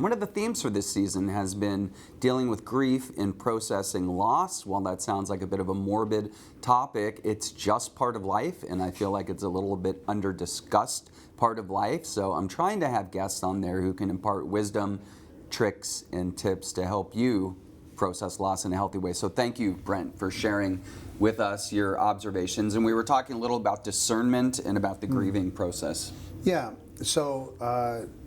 One of the themes for this season has been dealing with grief and processing loss. While that sounds like a bit of a morbid topic, it's just part of life, and I feel like it's a little bit under-discussed part of life. So I'm trying to have guests on there who can impart wisdom, tricks, and tips to help you process loss in a healthy way. So thank you, Brent, for sharing with us your observations. And we were talking a little about discernment and about the grieving process. Yeah. So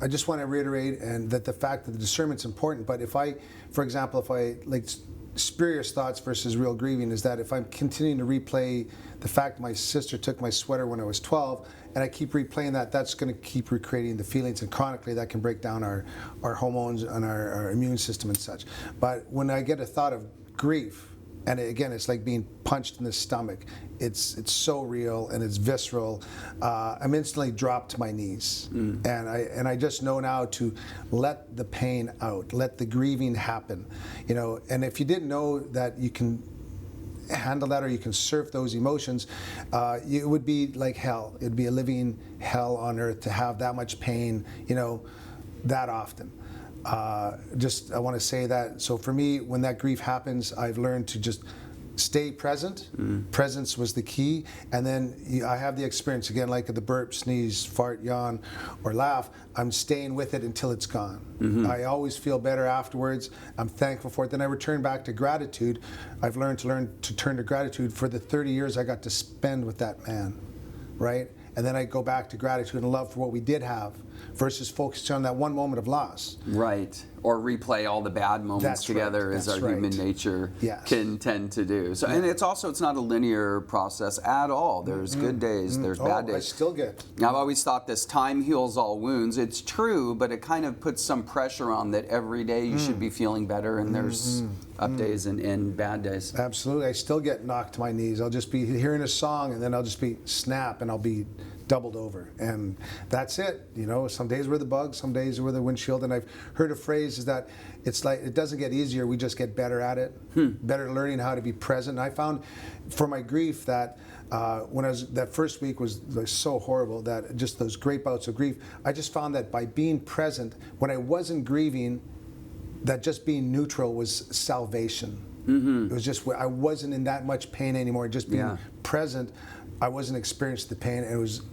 I just want to reiterate and that the fact that the discernment's important. But if I, for example, if I like spurious thoughts versus real grieving, is that if I'm continuing to replay the fact my sister took my sweater when I was 12, and I keep replaying that, that's going to keep recreating the feelings, and chronically that can break down our hormones and our immune system and such. But when I get a thought of grief, and again, it's like being punched in the stomach. It's so real and it's visceral. I'm instantly dropped to my knees, and I just know now to let the pain out, let the grieving happen, you know. And if you didn't know that you can handle that or you can surf those emotions, it would be like hell. It'd be a living hell on earth to have that much pain, you know, that often. I want to say that. So for me, when that grief happens, I've learned to just stay present. Presence was the key. And then I have the experience, again, like the burp, sneeze, fart, yawn, or laugh. I'm staying with it until it's gone. I always feel better afterwards. I'm thankful for it. Then I return back to gratitude. I've learned to turn to gratitude for the 30 years I got to spend with that man, right? And then I go back to gratitude and love for what we did have versus focusing on that one moment of loss. Right. Or replay all the bad moments together as our human nature can tend to do. So, and it's not a linear process at all. There's good days, there's bad days. I still get. I've always thought this time heals all wounds. It's true, but it kind of puts some pressure on that every day you should be feeling better, and there's up days and bad days. Absolutely. I still get knocked to my knees. I'll just be hearing a song and then I'll just be snap and I'll be doubled over, and that's it. You know, some days we're the bug, some days we're the windshield. And I've heard a phrase is that it's like it doesn't get easier, we just get better at it. Better learning how to be present. And I found for my grief that when that first week was so horrible, that just those great bouts of grief, I just found that by being present when I wasn't grieving, that just being neutral was salvation. It was just I wasn't in that much pain anymore. Just being present, I wasn't experiencing the pain, and it was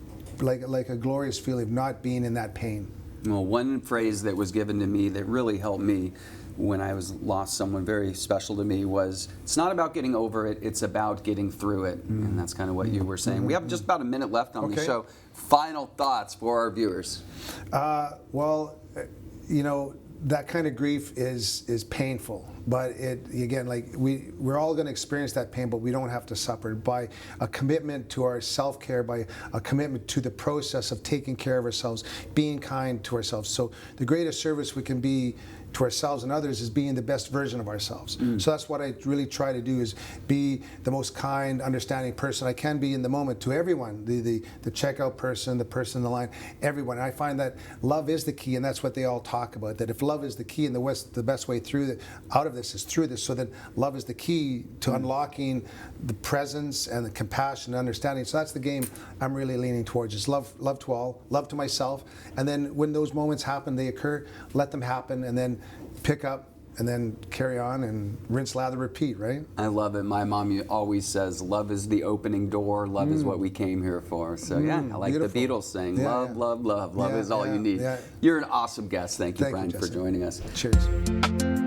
like a glorious feeling of not being in that pain. Well, one phrase that was given to me that really helped me when I lost someone very special to me was, it's not about getting over it, it's about getting through it. And that's kind of what you were saying. We have just about a minute left on the show. Final thoughts for our viewers. Well, you know, that kind of grief is painful, but we're all going to experience that pain, but we don't have to suffer. By a commitment to our self-care, by a commitment to the process of taking care of ourselves, being kind to ourselves. So the greatest service we can be to ourselves and others is being the best version of ourselves. So that's what I really try to do, is be the most kind, understanding person I can be in the moment to everyone, the checkout person, the person in the line, everyone. And I find that love is the key, and that's what they all talk about, that if love is the key and the best way out of this is through this, so that love is the key to unlocking the presence and the compassion and understanding. So that's the game I'm really leaning towards, is love to all, love to myself, and then when those moments happen, they occur, let them happen, and then pick up and then carry on and rinse, lather, repeat, right? I love it. My mom always says, love is the opening door, love is what we came here for. So I like beautiful. The Beatles saying, love, love, love. Love is all you need. You're an awesome guest. Thank you, Brian, for joining us. Cheers.